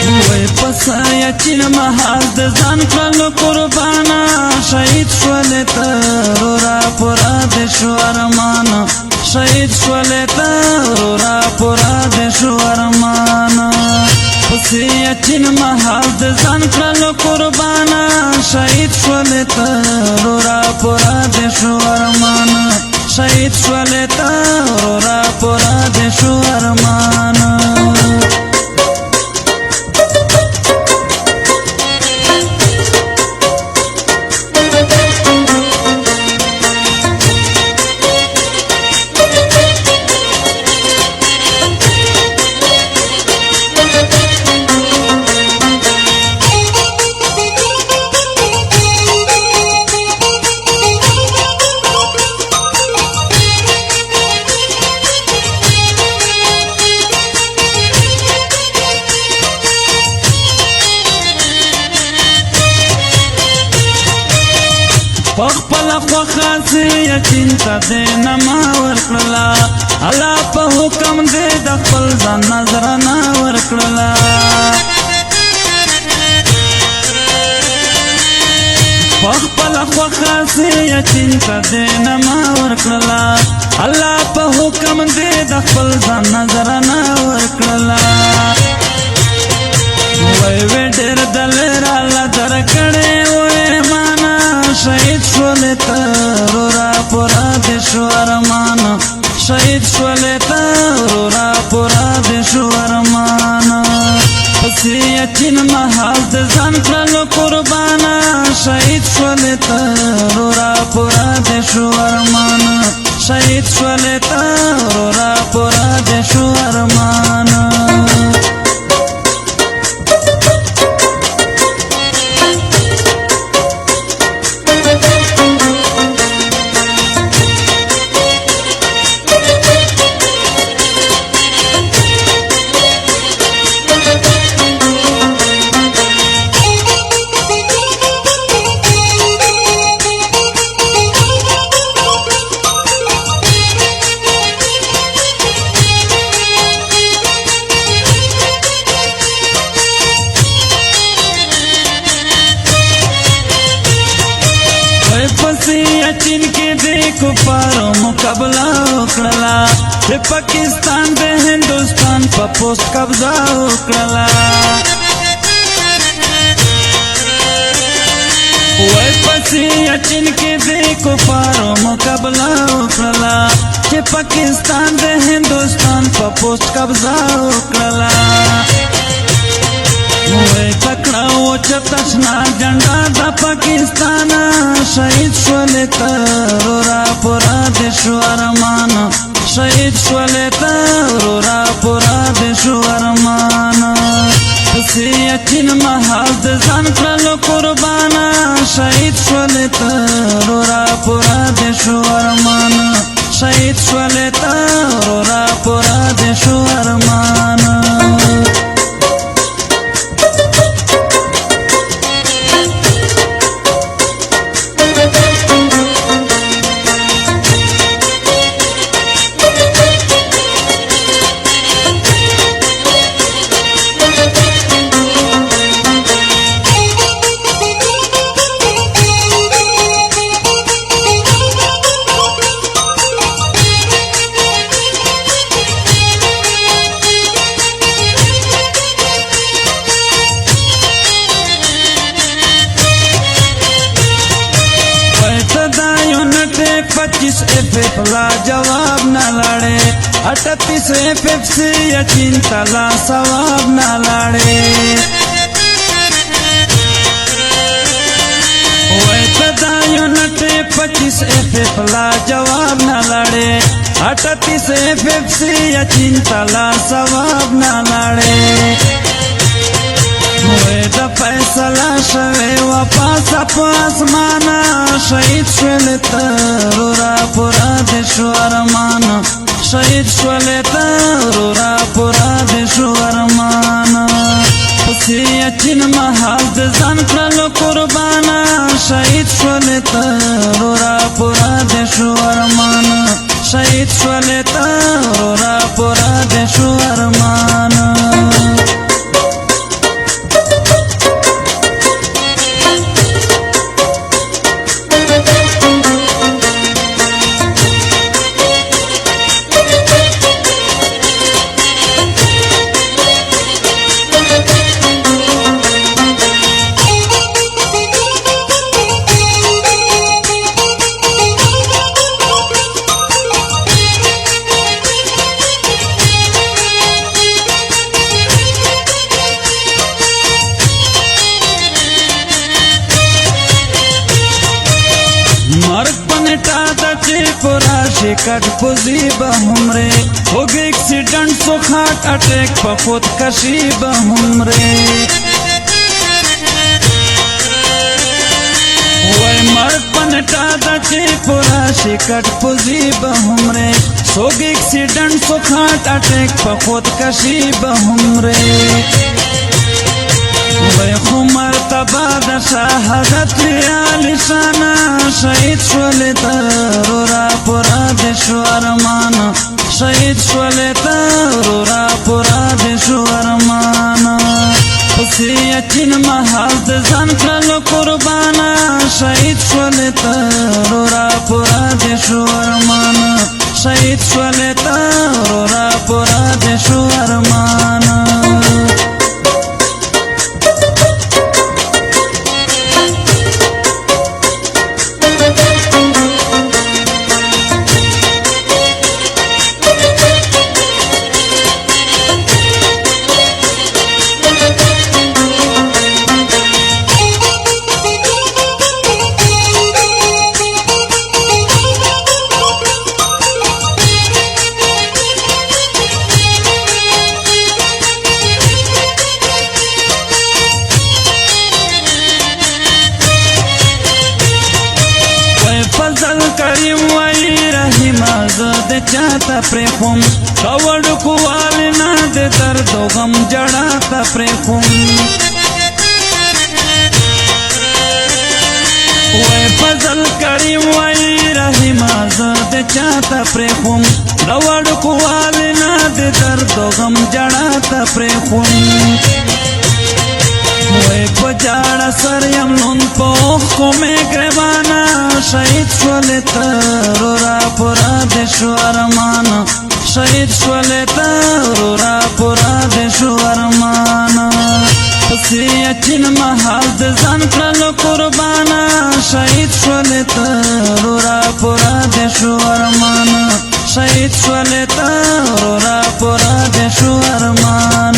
وای پس یقین محال د ځان کړلو قربانا شهید شولې ته را پورا د شو ارمان شهید شولې ته را پورا د شو ارمان پس یقین محال د ځان کړلو قربانا شهید شولې ته را پورا د شو ارمان شهید شولې ته را پورا د شو ارمان پخپل خوخه سي یقین ته دې نما ورکړلا الله په حکم دې د خپل ځان نظر نه ورکړلا پخپل خوخه سي یقین ته دې نما ورکړلا الله په حکم دې د خپل ځان نظر نه ورکړلا وای وې ډېر دلر الله درکړې وې معنا شهید شولې ته را پورا د شو ارمان شهید شولې ته را پورا د شو ارمان پس یقین محال د ځان کړلو قربانا شهید شولې ته را پورا د شو ارمان شهید شولې ته را پورا د شو ارمان یقین کې دې کفارو مقابله وکړلا د پاکستان د هندوستان په پوسټ قبضه وکړلا وای پس یقین کې دې کفارو مقابله وکړلا د پاکستان د هندوستان په پوسټ قبضه وکړلا وای پکړه او چتشنا جنډا د پاکستان شهید شولې ته را پورا د شو ارمان شهید شولې ته را پورا د شو ارمان پس یقین محال د ځان کړلو قربانا شهید شولې ته را پورا د شو ارمان شهید شولې ته را پورا د شو ارمان पच्चीस एफ ला जवाब न लड़े 38 एफ से यकीन तला सवाब न लड़े ओए तदायो नटे 25 एफ ला जवाब न लड़े 38 एफ से यकीन तला सवाब न लड़े द फैसला शवे वापस आसमाना शहीद शोले तरोरा पुरा दे शो अरमान शहीद शोले तरोरा पुरा दे शो अरमान उसी यकीन महल जान करलो कुर्बाना शहीद शोले तरोरा पुरा दे शो अरमान शहीद शोले तरोरा पुरा दे शो अरमान पूरा शिकट पुजी बहुमरे हो गए एक्सीडेंट सो खाट अटैक पखुद कशी बहुमरे वही मर्द पनटा दचे पूरा शिकट पुजी बहुमरे सो गए एक्सीडेंट सो खाट अटैक पखुद कशी बहुमरे वही खुमर तबाद शहादत लिशाना शहीद शोले तरोरा पुरा देशवर मान शहीद शोले तरोरा पुरा देशवर मान पसियचिन महाद जान कल कुर्बाना शहीद शोले तरोरा पुरा देशवर मान शहीद शोले तरोरा पुरा देशवर मान फजल करीम वही रही मजद चाहता प्रेम कवड़ कुआल ना दे दर्दो गम जड़ाता प्रेम वही फजल करीम वही रही मजद चाहता प्रेम कवड़ कुआल ना दे दर्दो गम जड़ाता प्रेम वही बजाड़ा सर यमनुन पोख को में ग्रेवाना शहीद शोले तरोरा पुरा देशवर मान शहीद शोले तरोरा पुरा देशवर मान पसियचिन महाद जान कल कुर्बाना शहीद शोले तरोरा पुरा देशवर मान शहीद शोले तरोरा पुरा देशवर मान